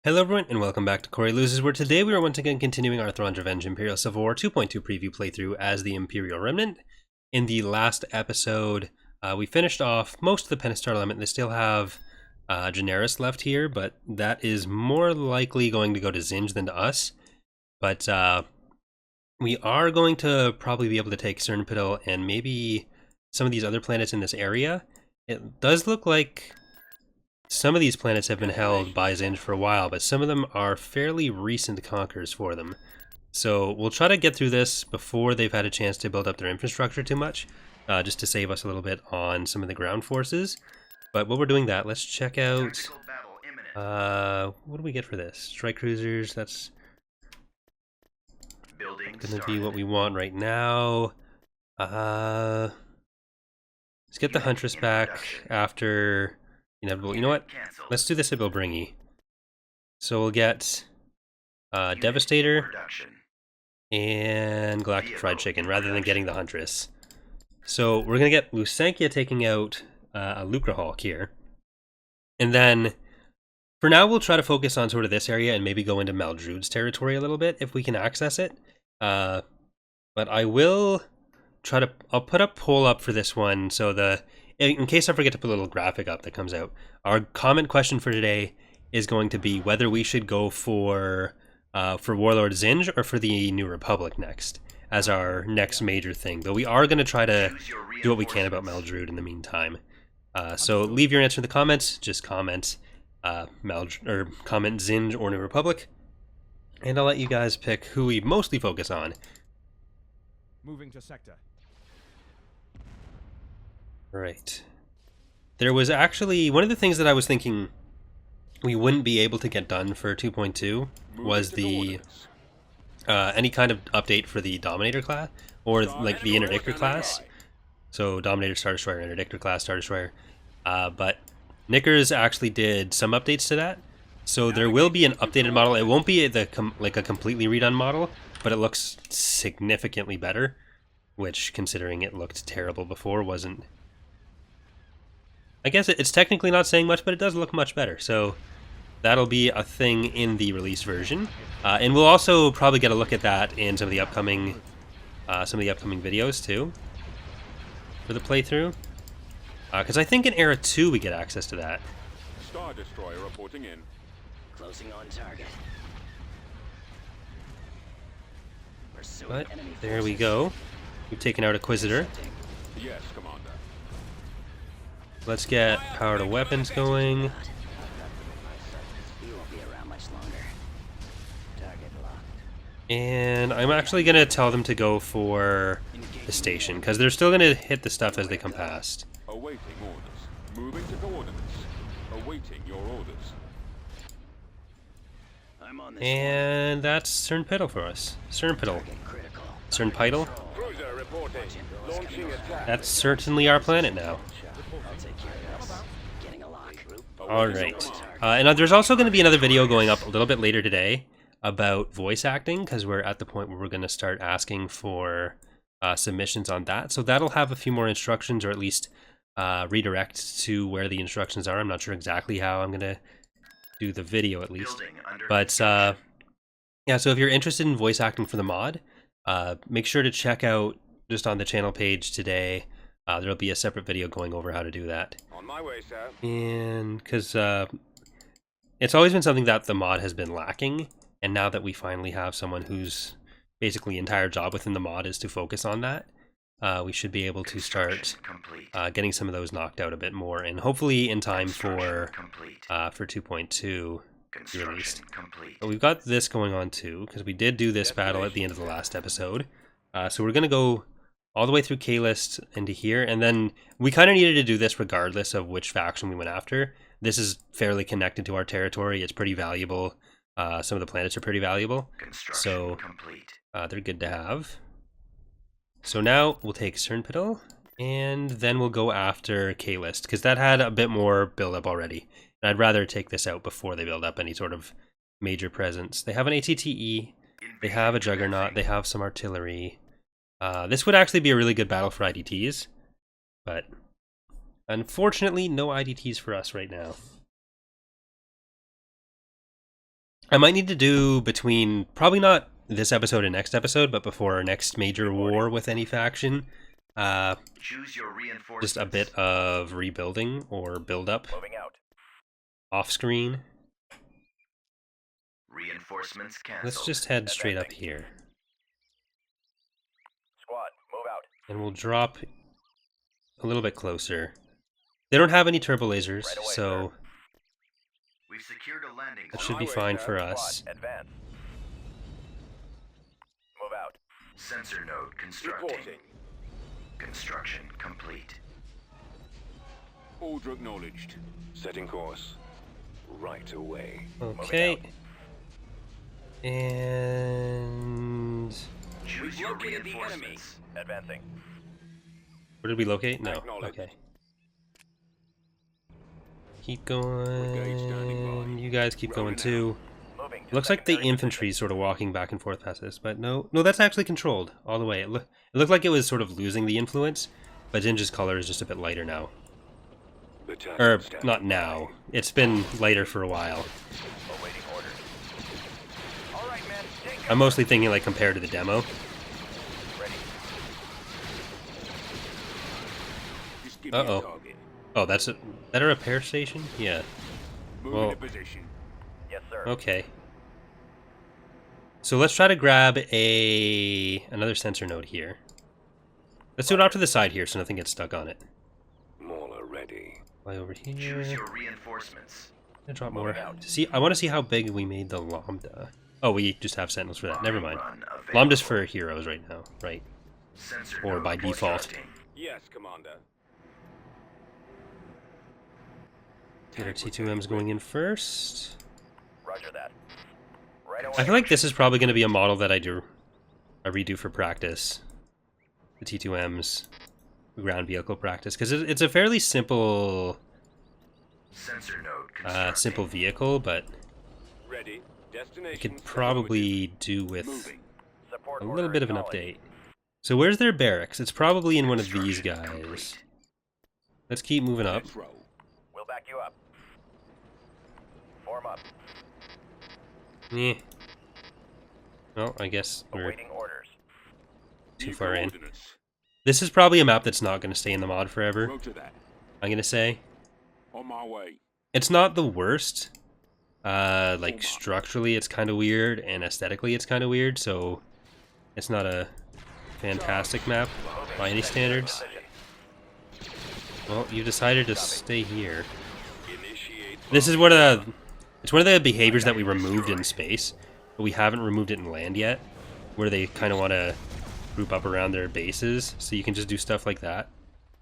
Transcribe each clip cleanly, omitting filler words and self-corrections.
Hello everyone, and welcome back to Corey Loses, where today we are once again continuing our Thrawn's Revenge Imperial Civil War 2.2 preview playthrough as the Imperial Remnant. In the last episode, we finished off most of the Pentastar element. They still have Generis left here, but that is more likely going to go to Zinj than to us. But we are going to probably be able to take Cernpidal and maybe some of these other planets in this area. It does look like some of these planets have been held by Zinj for a while, but some of them are fairly recent conquers for them. So we'll try to get through this before they've had a chance to build up their infrastructure too much, just to save us a little bit on some of the ground forces. But while we're doing that, let's check out... what do we get for this? Strike cruisers, that's going to be what we want right now. Let's get the Huntress back after... Inevitable. You know what? Let's do this at Bilbringi. So we'll get Devastator and Galactic Fried Chicken rather than getting the Huntress. So we're going to get Lusankia taking out a Lucrahawk here. And then for now we'll try to focus on sort of this area and maybe go into Maldrude's territory a little bit if we can access it. But I will try to... I'll put a poll up for this one so in case I forget to put a little graphic up that comes out, our comment question for today is going to be whether we should go for Warlord Zinj or for the New Republic next, as our next major thing. But we are going to try to do what we can about Maldrude in the meantime. So leave your answer in the comments. Just comment comment Zinj or New Republic, and I'll let you guys pick who we mostly focus on. Moving to sector. Right. There was actually one of the things that I was thinking we wouldn't be able to get done for 2.2 was the any kind of update for the Dominator class, or like the Interdictor class. So Dominator, Star Destroyer, Interdictor class, Star Destroyer. But Knickers actually did some updates to that. So there will be an updated model. It won't be like a completely redone model, but it looks significantly better, which, considering it looked terrible before, wasn't... I guess it's technically not saying much, but it does look much better. So that'll be a thing in the release version, and we'll also probably get a look at that in some of the upcoming videos too for the playthrough. Because I think in Era 2 we get access to that. Star Destroyer reporting in. Closing on target. But there we go. We've taken out Inquisitor. Yes, Commander. Let's get power to weapons going. You won't be around much longer. Target locked. And I'm actually going to tell them to go for the station, because they're still going to hit the stuff as they come past. Awaiting orders. Moving to coordinates. Awaiting your orders. I'm on this And that's Cernpidal for us. Cernpidal. critical. Cernpidal. Cruiser reporting. Launching attack. That's certainly our planet now. I'll take care of this. Getting a lock. Alright. And there's also going to be another video going up a little bit later today about voice acting, because we're at the point where we're going to start asking for submissions on that. So that'll have a few more instructions, or at least redirect to where the instructions are. I'm not sure exactly how I'm going to do the video, at least. But yeah, so if you're interested in voice acting for the mod, make sure to check out, just on the channel page today, there'll be a separate video going over how to do that. On my way, sir. And because it's always been something that the mod has been lacking, and now that we finally have someone whose basically entire job within the mod is to focus on that, we should be able to start getting some of those knocked out a bit more, and hopefully in time for 2.2 released. But we've got this going on too, because we did do this battle at the end of the last episode. So we're going to go all the way through K-List into here, and then we kind of needed to do this regardless of which faction we went after. This is fairly connected to our territory. It's pretty valuable. Some of the planets are pretty valuable, so they're good to have. So now we'll take Cernpidal, and then we'll go after K-List, because that had a bit more build-up already. And I'd rather take this out before they build up any sort of major presence. They have an ATTE, they have a Juggernaut, they have some artillery. This would actually be a really good battle for IDTs, but unfortunately no IDTs for us right now. I might need to do between, probably not this episode and next episode, but before our next major war with any faction, Choose your reinforcements. just a bit of rebuilding or build up Moving out. off screen. Reinforcements canceled. Let's just head straight up here. Squad, move out. And we'll drop a little bit closer. They don't have any turbo lasers, Right away, so We've secured a landing. that should be fine for us. Squad, advance. Move out. Sensor node constructing. Reporting. Construction complete. Order acknowledged. Setting course. Right away. Okay. And Choose We've your located the enemy. reinforcements. Advancing. where did we locate? No. Acknowledged. Okay. Keep Brigade standing going. by. You guys keep going Rolling too. Moving. to Looks like the secondary infantry is sort of walking back and forth past this, but no, that's actually controlled all the way. It looked like it was sort of losing the influence, but Ginger's color is just a bit lighter now. Battalion Or standing not now. It's been lighter for a while. position. Awaiting orders. All right, men. Take I'm mostly thinking like compared to the demo. ready. Just give me Uh-oh. a target. Oh, that a repair station? Yeah. Moving Well- to position. Yes, sir. Okay. So let's try to grab another sensor node here. Let's do it off to the side here so nothing gets stuck on it. Mauler ready. Fly over here. Choose your reinforcements. And drop more. Moving out. See, I want to see how big we made the Lambda. Oh, we just have sentinels for that. Never mind. Run available. Lambda's for heroes right now, right? Sensor or node by default. constructing. Yes, Commander. Get our T2Ms going in first. Roger that. Right away. I feel like this is probably going to be a model that I redo for practice. The T2Ms ground vehicle practice, because it's a fairly simple Sensor node constructing. simple vehicle, but Ready. I Destination. could probably do with Moving. Support a order little bit of an acknowledged. update. So where's their barracks? It's probably in one of these Construction guys. complete. Let's keep moving up. Let's roll. We'll back you up. Form up. Yeah. Well, I guess we're Awaiting orders. too Need far in. coordinates. This is probably a map that's not going to stay in the mod forever, Roger that. I'm going to say. On my way. It's not the worst. Like, structurally it's kind of weird, and aesthetically it's kind of weird, so it's not a fantastic map by any standards. Well, you decided to stay here. Initiate. This is it's one of the behaviors that we removed in space, but we haven't removed it in land yet, where they kind of want to group up around their bases, so you can just do stuff like that,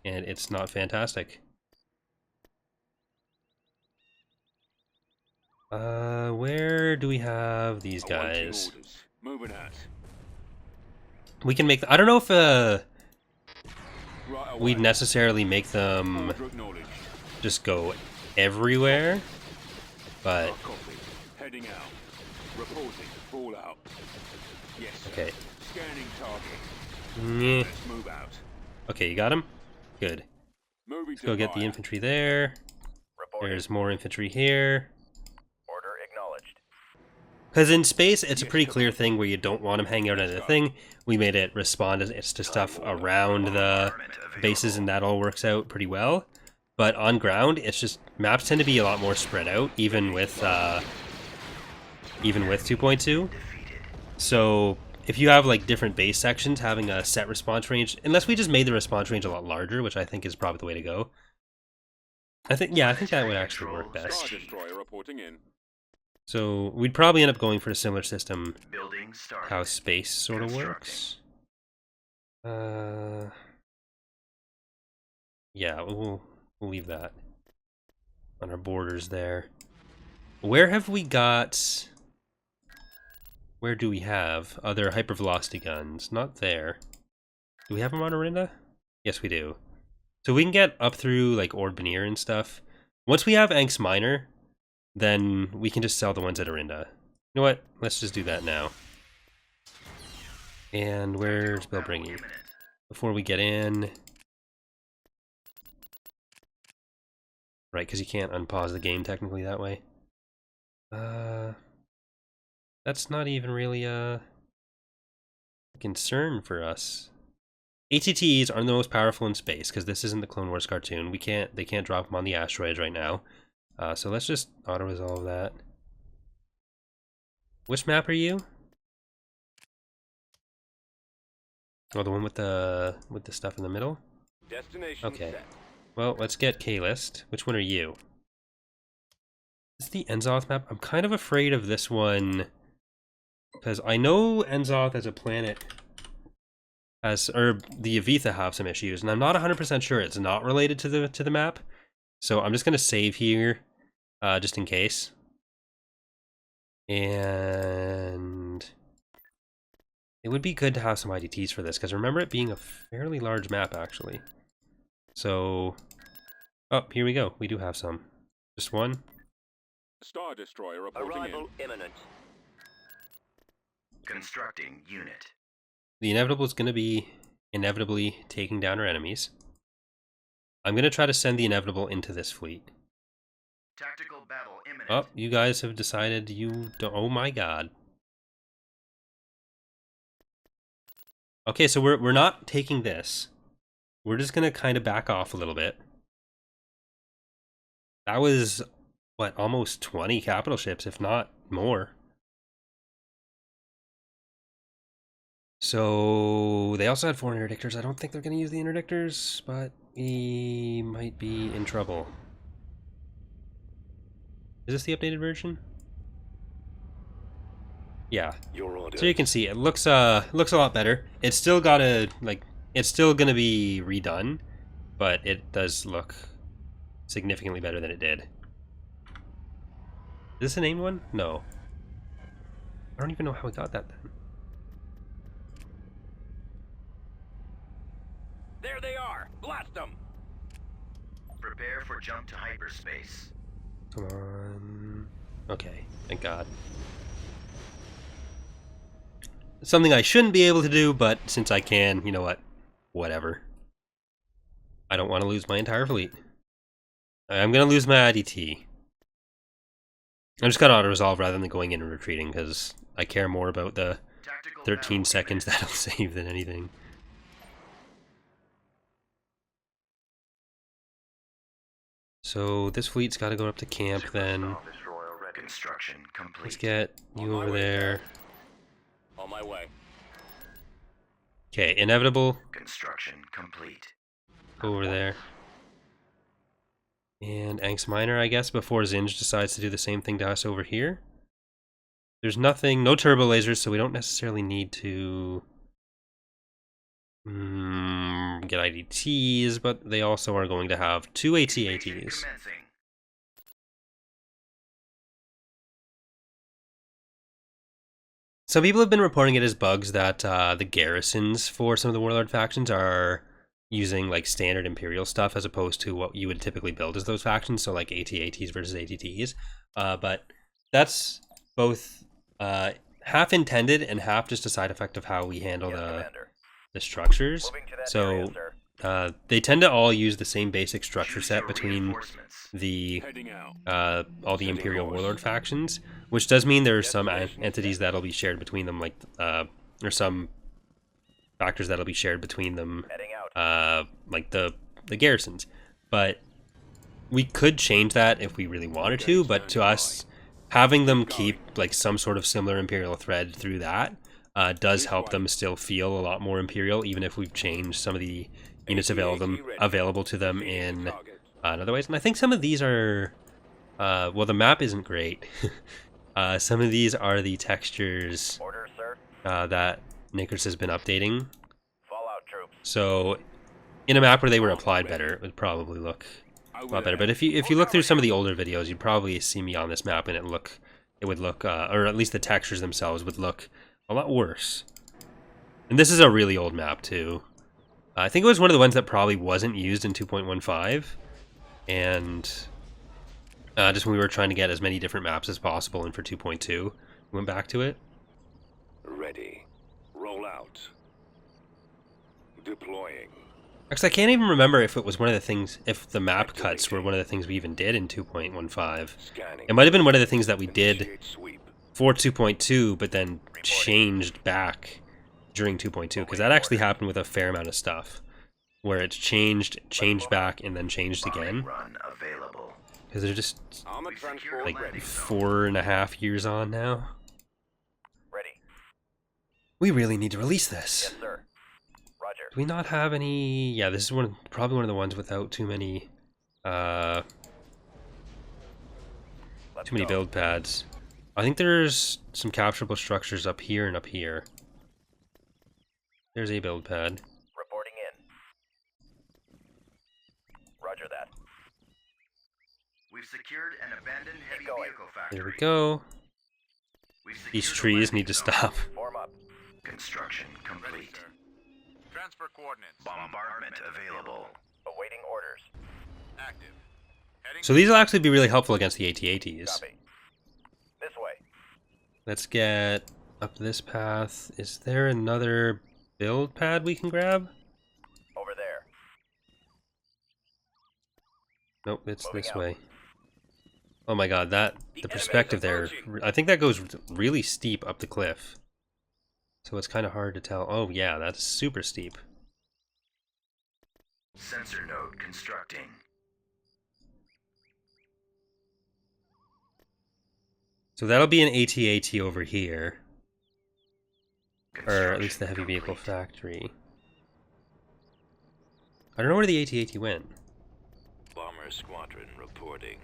and it's not fantastic. Where do we have these Awaiting guys? orders. Moving out. We can make, I don't know if Right away. we'd necessarily make them Order acknowledged. just go everywhere, but Copy. Heading out. Reporting. Fallout. Yes. Sir. okay. Scanning target. Meh. Let's move out. Okay, you got him? Good. Moving Let's go get the infantry there. Reporting. There's more infantry here. Order acknowledged. Because in space, it's a pretty clear thing where you don't want them hanging out at a thing. We made it respond to stuff around the bases, and that all works out pretty well. But on ground, it's just maps tend to be a lot more spread out, even with 2.2. So if you have like different base sections, having a set response range, unless we just made the response range a lot larger, which I think is probably the way to go. I think that would actually work Star best. Destroyer reporting in. So we'd probably end up going for a similar system Building started. how space sort of works. Yeah, we'll leave that on our borders there. Where have we got? Where do we have other hypervelocity guns? Not there. Do we have them on Arinda? Yes, we do. So we can get up through like Ord Benir and stuff. Once we have Anx Minor, then we can just sell the ones at Arinda. You know what? Let's just do that now. And where's Belbringi? Before we get in. Right, because you can't unpause the game technically that way. that's not even really a concern for us. ATTs are the most powerful in space because this isn't the Clone Wars cartoon. They can't drop them on the asteroids right now. So let's just auto-resolve that. Which map are you? Oh, the one with the stuff in the middle? Destination Okay. set. Well, let's get K-List. Which one are you? Is this the Enzoth map? I'm kind of afraid of this one because I know Enzoth as a planet or the Avitha have some issues, and I'm not 100% sure it's not related to the map. So I'm just gonna save here, just in case. And it would be good to have some IDTs for this because remember it being a fairly large map actually. So, oh, here we go. We do have some. Just one. Star Destroyer reporting Arrival in. imminent. Constructing unit. The inevitable is going to be inevitably taking down our enemies. I'm going to try to send the inevitable into this fleet. Tactical battle imminent. Oh, you guys have decided you don't. Oh my god. Okay, so we're not taking this. We're just going to kind of back off a little bit. That was, what, almost 20 capital ships, if not more. So they also had 4 interdictors. I don't think they're going to use the interdictors, but we might be in trouble. Is this the updated version? Yeah. Your order. So you can see it looks a lot better. It's still gotta it's still gonna be redone, but it does look significantly better than it did. Is this a named one? No. I don't even know how we got that then. There they are. Blast them. Prepare for jump to hyperspace. Come on. Okay, thank God. Something I shouldn't be able to do, but since I can, you know what? Whatever. I don't want to lose my entire fleet. I'm going to lose my IDT. I'm just going to auto-resolve rather than going in and retreating, because I care more about the 13 seconds that'll save than anything. So this fleet's got to go up to camp then. Construction complete. Let's get you over there. On my way. Okay, inevitable. Construction complete. Go over there. And Angst Minor, I guess, before Zinj decides to do the same thing to us over here. There's nothing, no turbo lasers, so we don't necessarily need to get IDTs, but they also are going to have 2 AT-ATs. Some people have been reporting it as bugs that the garrisons for some of the Warlord factions are using like standard Imperial stuff as opposed to what you would typically build as those factions, so like AT-ATs versus ATTs. But that's both half intended and half just a side effect of how we handle the structures. So they tend to all use the same basic structure set between the all the Imperial Warlord factions, which does mean there are some entities that'll be shared between them, like or some factors that'll be shared between them, like the garrisons. But we could change that if we really wanted to, but to us, having them keep like some sort of similar Imperial thread through that does help them still feel a lot more Imperial, even if we've changed some of the units available to them in other ways. And I think some of these are, well, the map isn't great. Some of these are the textures that Nickers has been updating. So in a map where they were applied better, it would probably look a lot better. But if you look through some of the older videos, you'd probably see me on this map, and it would look, or at least the textures themselves would look a lot worse. And this is a really old map too. I think it was one of the ones that probably wasn't used in 2.15, and just when we were trying to get as many different maps as possible, and for 2.2, we went back to it. Ready. Roll out. Deploying. Actually, I can't even remember if it was one of the things, if the map cuts were one of the things we even did in 2.15. It might have been one of the things that we did for 2.2, but then changed back during 2.2, because that actually happened with a fair amount of stuff, where it's changed back, and then changed again. Run available. Because they're just Armor transport like ready. 4.5 years on now. Ready. We really need to release this. Yes, sir. Roger. Do we not have any? Yeah, this is probably one of the ones without too many build pads. I think there's some capturable structures up here and up here. There's a build pad. Reporting in. Roger that. We've secured an abandoned heavy vehicle factory. There we go. We've secured These the trees landing need to zone. stop. Form up. Construction Ready, complete. sir. Transfer coordinates. Bombardment available. Awaiting orders. Active. Heading So these will actually be really helpful against the AT-ATs. Copy. This way. Let's get up this path. Is there another build pad we can grab? Over there. Nope, it's Moving this out. way. Oh my god, the perspective there, I think that goes really steep up the cliff. So it's kind of hard to tell. Oh yeah, that's super steep. Sensor node constructing. So that'll be an AT-AT over here. Or at least Construction the heavy vehicle complete. factory. I don't know where the AT-AT went. Bomber squadron reporting.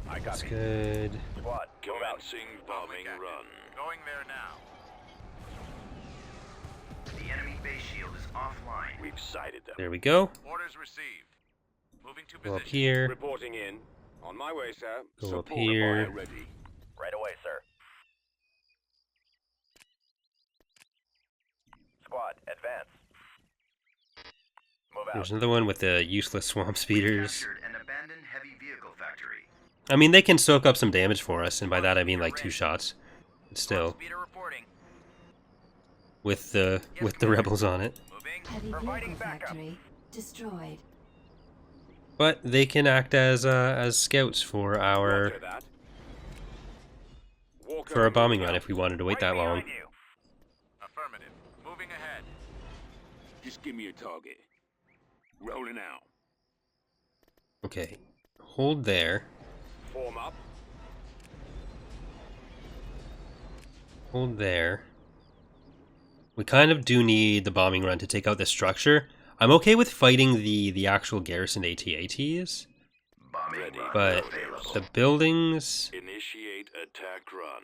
I That's copy. good. Squad, commencing bombing run. Going there now. The enemy base shield is offline. We've sighted them. There we go. Orders received. Moving to Go up position. here. Reporting in. On my way, sir. Go up Support here. buyer ready. Right away, sir. Squad, advance. Move out. There's another one with the useless swamp speeders. Captured an abandoned heavy vehicle factory. I mean, they can soak up some damage for us, and by that I mean like 2 shots. But still, Speeder reporting. with the rebels on it. Moving. Heavy Providing vehicle backup. factory destroyed. But they can act as scouts for our Roger that. Walker for a bombing moving run out. if we wanted to wait that long. behind you. Affirmative. Moving ahead. Just give me a target. Rolling out. Okay, hold there. Form up. Hold there. We kind of do need the bombing run to take out this structure. I'm okay with fighting the actual garrison AT-ATs, Bombing run but available. the buildings, Initiate attack run.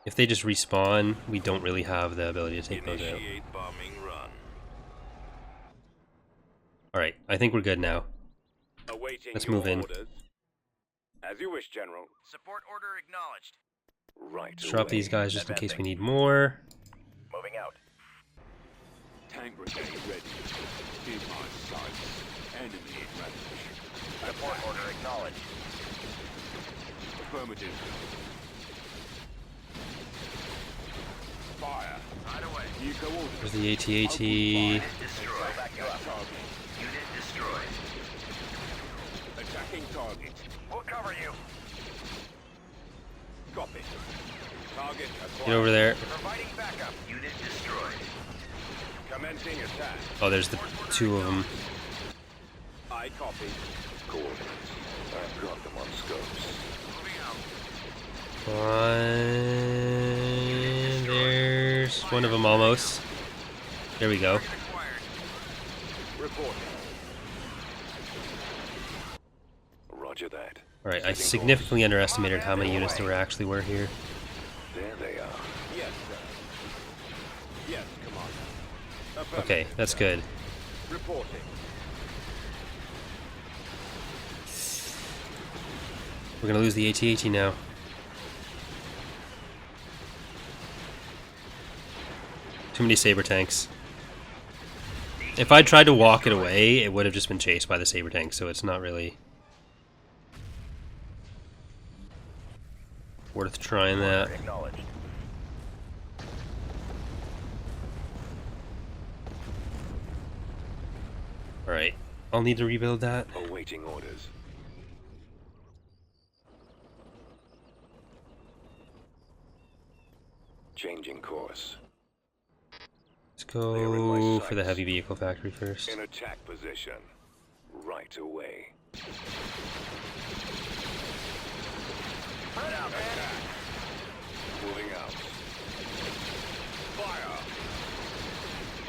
if they just respawn, we don't really have the ability to take those out. Initiate bombing run. Alright, I think we're good now. Awaiting Let's your move in. orders. As you wish, General. Support order acknowledged. Right. Let's drop away. these guys just in case we need more. Moving out. Tank brigade ready. In my sights. Enemy advantage. Support order acknowledged. Affirmative. Fire. Right away. You go orders. There's the AT-AT. Destroyed. Back you up. Target. Unit destroyed. Attacking target. We'll cover you. Copy. Target acquired. Get over there. Providing backup. Unit destroyed. Commencing attack. Oh, there's the 2 of them. I copy. Coordinates. I've got them on scopes. Moving out. There's one of them almost. There we go. Reporting. Roger that. Alright, I significantly underestimated how many units there actually were here. There they are. Yes, sir. Yes, Commander. Okay, that's good. Reporting. We're gonna lose the AT-AT now. Too many saber tanks. If I tried to walk it away, it would have just been chased by the saber tank, so it's not really worth trying that. Acknowledged. Alright, I'll need to rebuild that. Awaiting orders. Changing course. Let's go for the heavy vehicle factory first. In attack position. Right away. Attack. Moving out. Fire!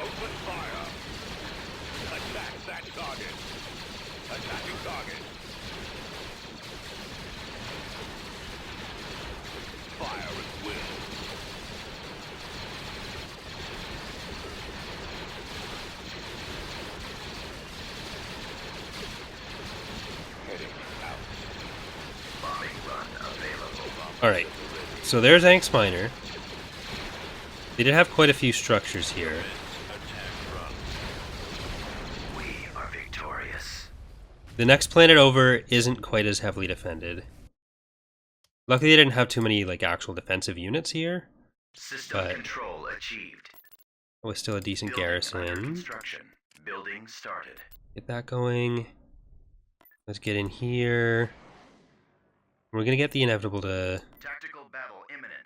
Open fire! Attack that target! Attacking target! Fire at will! Heading out. Bombing run available. Alright, so there's Anx Minor. They did have quite a few structures here. We are victorious. The next planet over isn't quite as heavily defended. Luckily they didn't have too many like actual defensive units here. System But- control achieved. It was still a decent Building under garrison. construction. Building started. Get that going. Let's get in here. We're gonna get the inevitable to... Tactical battle imminent.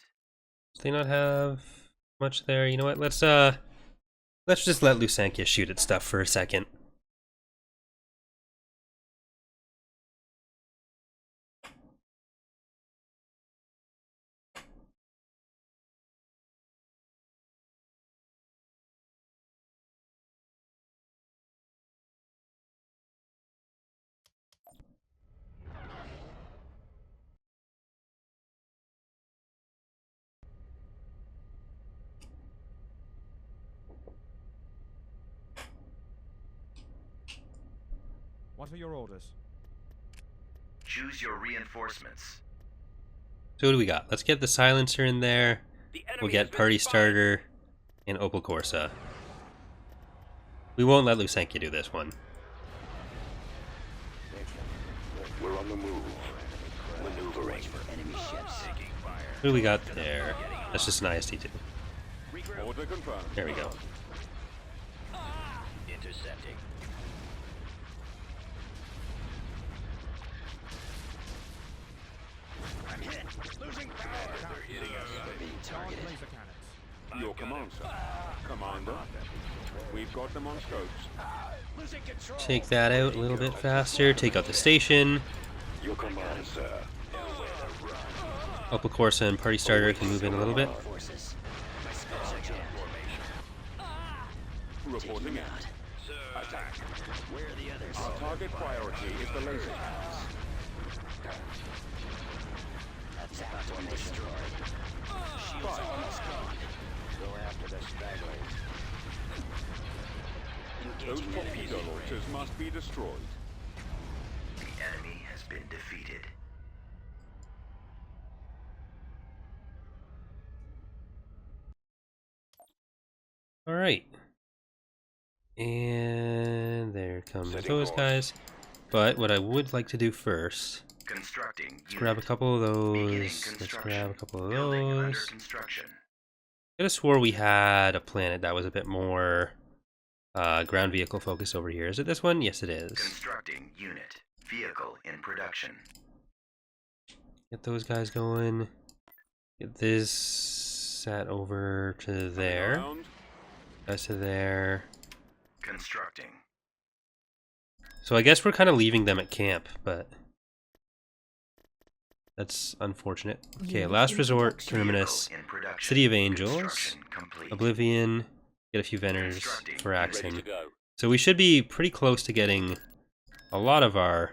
Does they not have much there? You know what? Let's just let Lusankia shoot at stuff for a second. What are your orders? Choose your reinforcements. So what do we got? Let's get the silencer in there. The enemy We'll has get been Party spotted. Starter and Opal Corsa. We won't let Lusankia do this one. We're on the move. Maneuvering. Enemy ships. Taking fire. What do we got there? That's just an IST2. Order confirmed. There we go. Intercepting. I'm hit. Losing power. They're hitting us. Being targeted. Laser cannons. Your command, sir. Commander. We've got them on scopes. Losing control. Take that out a little bit faster. Take out the station. Your command, sir. Opal Corsa and Party Starter can move in a little bit. Forces. My scopes are jammed. Reporting in. Out. Attack. Where are the others? Our target priority is the laser cannons. Attack one destroyed. Shields are almost gone. Go after the stragglers. Those Engaging enemies. torpedo launchers must be destroyed. The enemy has been defeated. Alright. And there comes Setting those course. guys. But what I would like to do first, Constructing. let's grab a couple of Beginning those. Let's construction. grab a couple of Building under those. construction. I could have swore we had a planet that was a bit more ground vehicle focused over here. Is it this one? Yes, it is. Constructing unit. Vehicle in production. Get those guys going. Get this set over to there. Around. That's to there. Constructing. So I guess we're kind of leaving them at camp, but that's unfortunate. Okay, Last Resort, Terminus, Vehicle in production. City of Angels, Construction complete. Oblivion, get a few vendors Constructing. for Ready to Axon. go. So we should be pretty close to getting a lot of our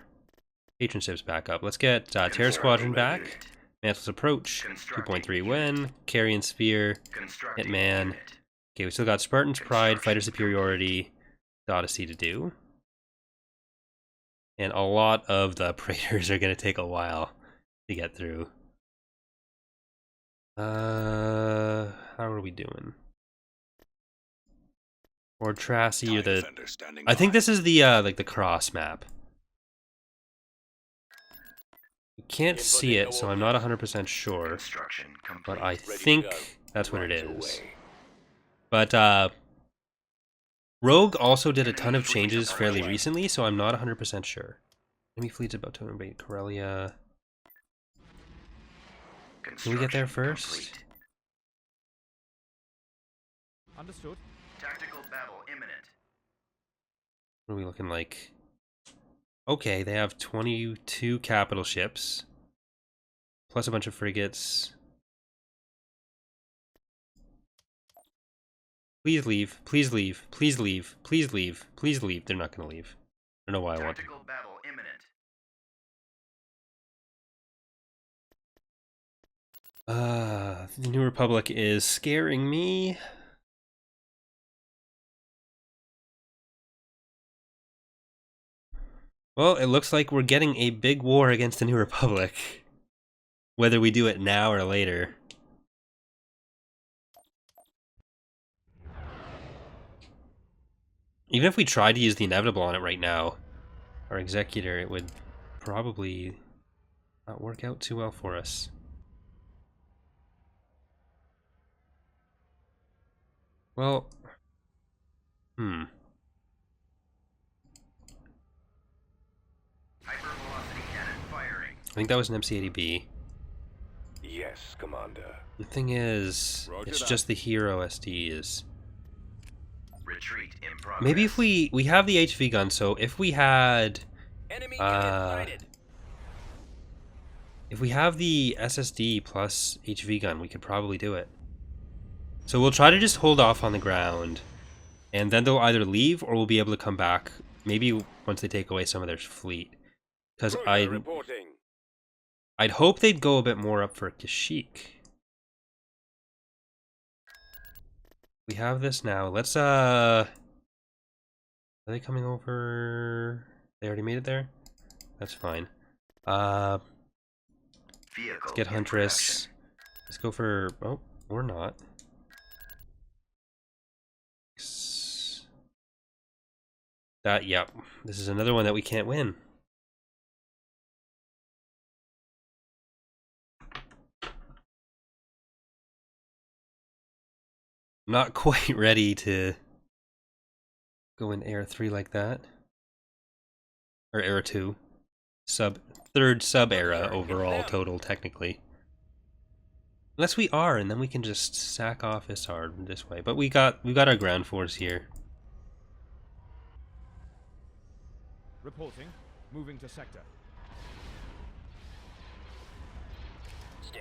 patron ships back up. Let's get Terror Squadron back, Mantle's Approach, 2.3 win, Carrion Sphere, Constructing Hitman. unit. Okay, we still got Spartan's Pride, Fighter Superiority, the Odyssey to do. And a lot of the Praetors are going to take a while to get through. How are we doing? Or Tracy or the... Defender standing I think by. this is the, like, the cross map. You can't see it, so I'm not 100% sure. Construction complete. But I Ready to think go. that's what it Right is. away. But, Rogue also did a ton of changes fairly recently, so I'm not 100% sure. Enemy fleet's about to invade Corellia. Can we get there Construction first? complete. Understood. Tactical battle imminent. What are we looking like? Okay, they have 22 capital ships. Plus a bunch of frigates. Please leave. Please leave. Please leave. Please leave. Please leave. They're not going to leave. I don't know why I want. Tactical battle imminent. The New Republic is scaring me. Well, it looks like we're getting a big war against the New Republic. Whether we do it now or later. Even if we tried to use the inevitable on it right now, our executor, it would probably not work out too well for us. Well, Hypervelocity cannon firing. I think that was an MC-80B. Yes, Commander. The thing is, Roger it's that. just the hero SDs. Retreat in progress. Maybe if we have the HV gun, so if we had Enemy if we have the SSD plus HV gun, we could probably do it. So we'll try to just hold off on the ground, and then they'll either leave or we'll be able to come back. Maybe once they take away some of their fleet, because reporting. I'd hope they'd go a bit more up for Kashyyyk. We have this now. Let's are they coming over? They already made it there? That's fine. Vehicle Let's get in Huntress. Let's go for oh, or not. That yep. This is another one that we can't win. Not quite ready to go in Air 3 like that. Or Era 2. Third sub-era overall total, technically. Unless we are, and then we can just sack off Isard this way. But we got our ground force here. Reporting. Moving to sector.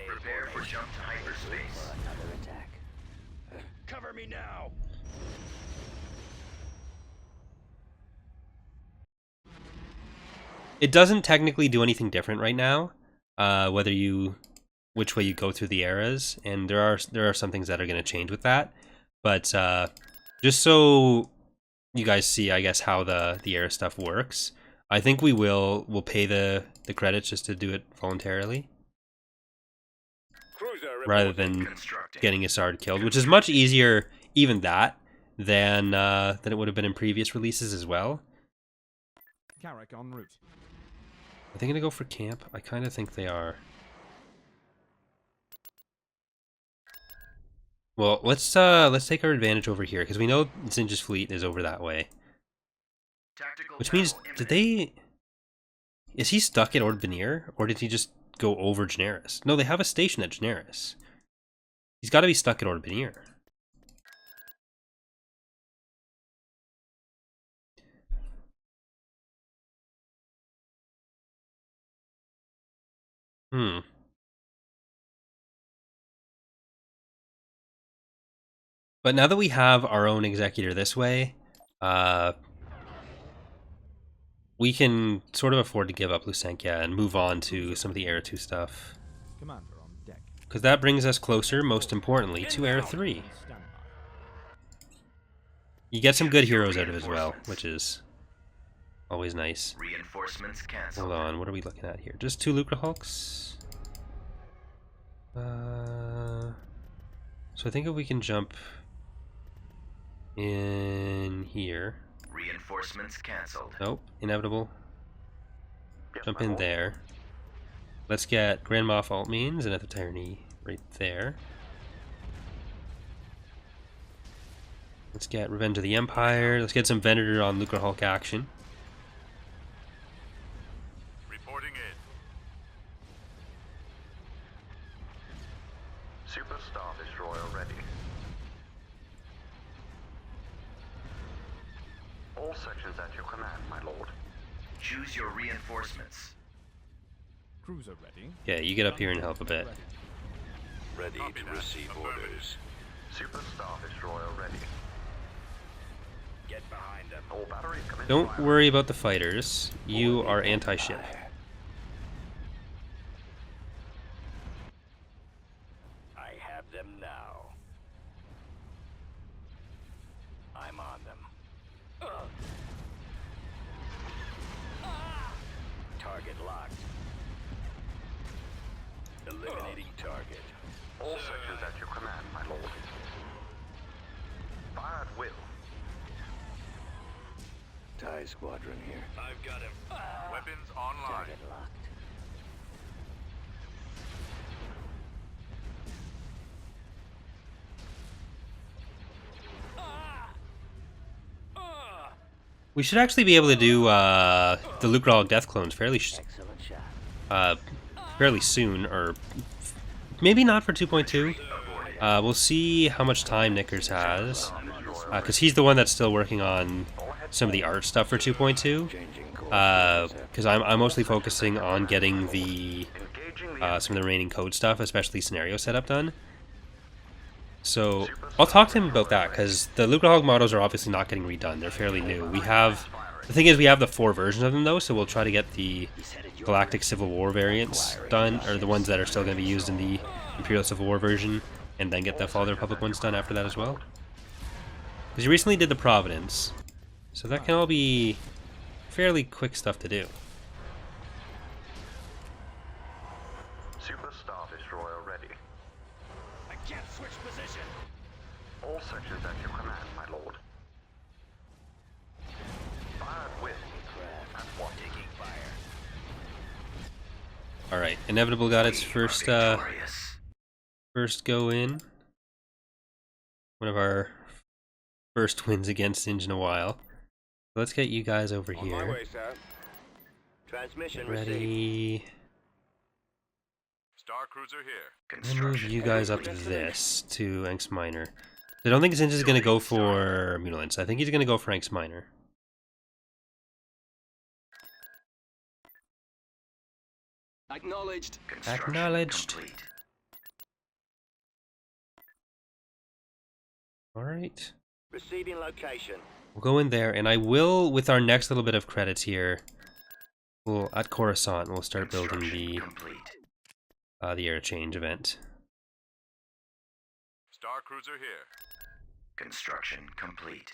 Prepare for jump to hyperspace. Another attack. Cover me now. It doesn't technically do anything different right now, which way you go through the eras, and there are some things that are going to change with that. But just so you guys see, I guess, how the era stuff works, I think we'll pay the credits just to do it voluntarily, Cruiser rather reporting. than Constructing. getting Isard killed, which is much easier, even that, than it would have been in previous releases as well. Carrack en route. Are they going to go for camp? I kind of think they are. Well, let's take our advantage over here, because we know Zinja's fleet is over that way. Tactical Which means, battle is he stuck at Ord Benir, or did he just go over Generis? No, they have a station at Generis. He's got to be stuck at Ord Benir. But now that we have our own executor this way, we can sort of afford to give up Lusenkia and move on to some of the Era 2 stuff. Commander on deck. Because that brings us closer, most importantly, to Era 3. Stand by. You get some good heroes out of it as well, which is always nice. Reinforcements canceled. Hold on, what are we looking at here? Just 2 Lucre Hulks? So I think if we can jump in here. Reinforcements canceled. Nope, inevitable. Jump in there. Let's get Grand Moff alt means and at the tyranny right there. Let's get Revenge of the Empire. Let's get some Venator on Lucre Hulk action. Reporting in. Super Star Destroyer ready. All sections at your command, my lord. Choose your reinforcements. Cruiser ready. Yeah, you get up here and help a bit. Ready to receive orders. Super Star Destroyer ready. Get behind them. All batteries come in. Don't worry about the fighters. You are anti-ship. I have them now. I'm on them. Target locked. Eliminating target. All sections at your command, my lord. Fire at will. TIE squadron here. I've got him. Weapons online. Target locked. We should actually be able to do the Lucrehulk Death Clones fairly fairly soon, or maybe not for 2.2. We'll see how much time Knickers has, because he's the one that's still working on some of the art stuff for 2.2. Because I'm mostly focusing on getting the some of the remaining code stuff, especially scenario setup, done. So I'll talk to him about that, because the Lucrehulk models are obviously not getting redone. They're fairly new. We have the thing is we have the 4 versions of them though, so we'll try to get the Galactic Civil War variants done, or the ones that are still going to be used in the Imperial Civil War version, and then get the Fall of the Republic ones done after that as well. Because you recently did the Providence, so that can all be fairly quick stuff to do. Super Star Destroyer ready. I can't switch position. All sections at your command, my lord. Fire at will. At what? Taking fire. Alright, Inevitable got its first go in. One of our first wins against Singe in a while. Let's get you guys over On my here. way, sir. Transmission received. Ready. Star Cruiser here. I'm gonna move you guys up to this, to Anx Minor. I don't think Singe is going to go for Mutilants. I think he's going to go for Anx Minor. Acknowledged. Acknowledged. Alright. Receiving location. We'll go in there, and I will, with our next little bit of credits here, we'll, at Coruscant, we'll start building the air change event. Star Cruiser here. Construction complete.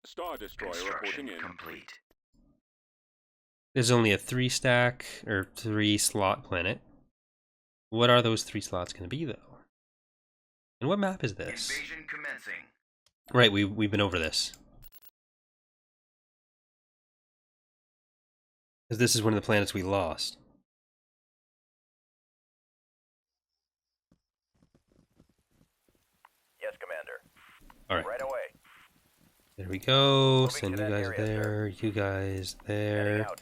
Star Destroyer reporting in. Complete. There's only a 3-stack, or 3-slot planet. What are those 3 slots going to be, though? And what map is this? Invasion commencing. Right, we've been over this. Because this is one of the planets we lost. Yes, Commander. Alright. Right away. There we go. Moving Send to you that guys area, there, you guys Heading there, out.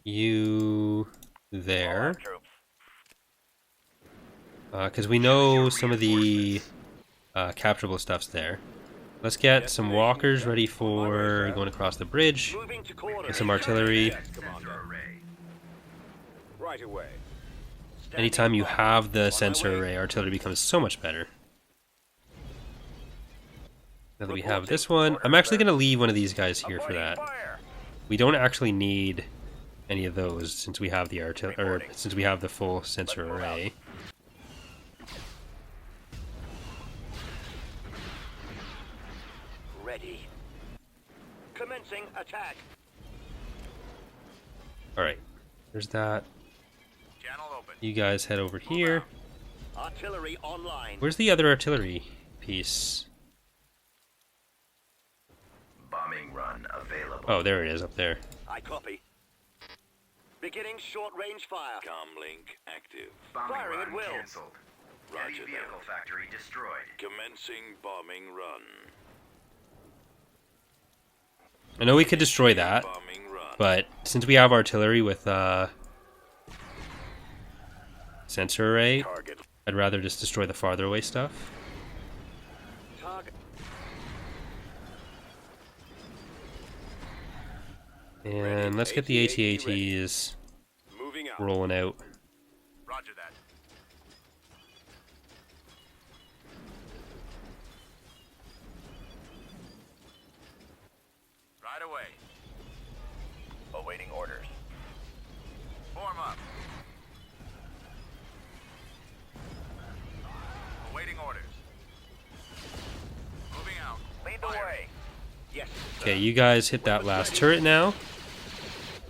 you All there. our troops. Because we know some of the capturable stuff's there. Let's get some walkers ready for going across the bridge. Moving to quarters. Get some artillery. Yes, Commander. Right away. Anytime you have the sensor array, artillery becomes so much better. Now that we have this one, I'm actually going to leave one of these guys here for that. We don't actually need any of those since we have the since we have the full sensor array. Ready. Commencing attack. Alright, there's that. Channel open. You guys head over here. Artillery online. Where's the other artillery piece? Bombing run available. Oh, there it is, up there. I copy. Beginning short-range fire. Comlink active. Bombing Firing run at will. canceled. Roger Heavy vehicle that. factory destroyed. Commencing bombing run. I know we could destroy that, Bombing run. but since we have artillery with sensor array, Target. I'd rather just destroy the farther away stuff. Target. And let's get the AT-ATs Moving out. rolling out. Roger that. Right away. Awaiting orders. Form up. Awaiting orders. Moving out. Lead the way. Yes. Okay, you guys hit that last turret now.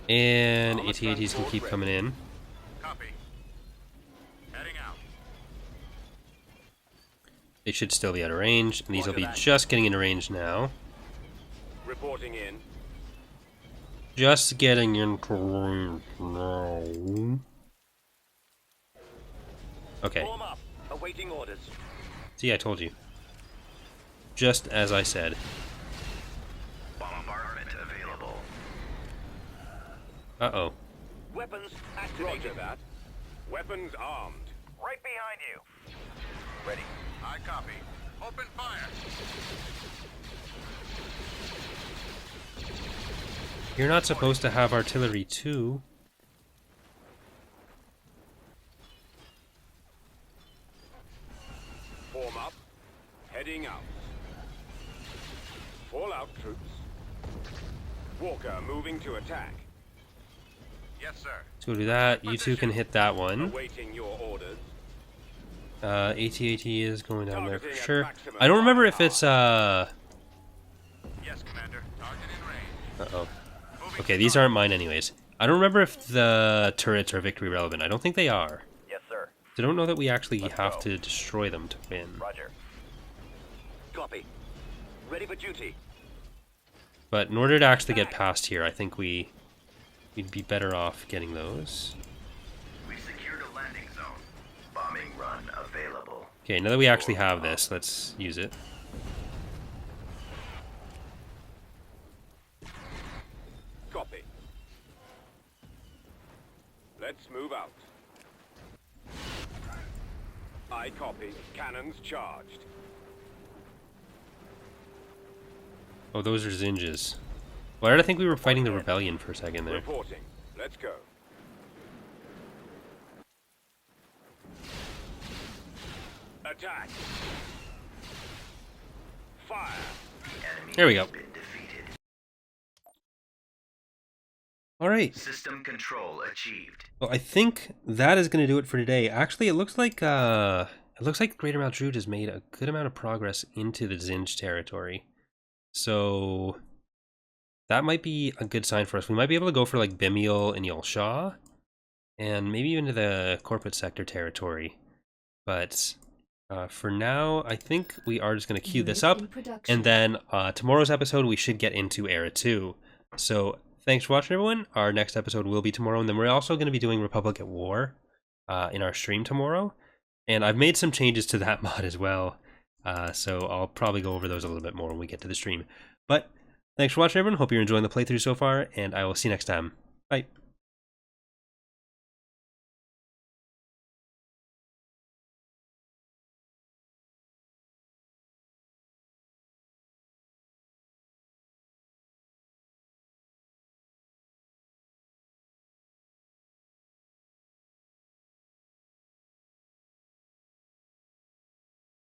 And AT-ATs can keep coming in. Copy. Heading out. They should still be out of range, and these will be just getting into range now. Reporting in. Just getting into range now. Okay, Form up. Awaiting orders. see, I told you. Just as I said. Bombardment available. Uh-oh. Weapons activated. Roger that. Weapons armed. Right behind you. Ready. I copy. Open fire. You're not supposed to have artillery too. Form up. Heading out. Fall out, troops. Walker moving to attack. Yes, sir. Let's go do that. You two can hit that one. Awaiting your orders. AT-AT is going down there for sure. I don't remember if it's Yes, Commander. Target in range. uh-oh. Okay, these aren't mine anyways. I don't remember if the turrets are victory relevant. I don't think they are. Yes, sir. I don't know that we actually have to destroy them to win. Roger. Copy. Ready for duty. But in order to actually get past here, I think we'd be better off getting those. We've secured a landing zone. Bombing run available. Okay, now that we actually have this, let's use it. Copy. Let's move out. I copy. Cannons charged. Oh, those are Zinjas. Why did I think we were fighting the rebellion for a second there? Reporting. Let's go. Attack. Fire. Enemy There we go. has been defeated. Alright. System control achieved. Well, I think that is going to do it for today. Actually, it looks like Greater Mount Druid has made a good amount of progress into the Zinj territory. So that might be a good sign for us. We might be able to go for like Bimiel and Yulshaw, and maybe even to the corporate sector territory. But for now, I think we are just going to queue this up, and then tomorrow's episode we should get into Era 2. So thanks for watching, everyone. Our next episode will be tomorrow, and then we're also going to be doing Republic at War in our stream tomorrow. And I've made some changes to that mod as well. So I'll probably go over those a little bit more when we get to the stream. But thanks for watching, everyone. Hope you're enjoying the playthrough so far, and I will see you next time. Bye.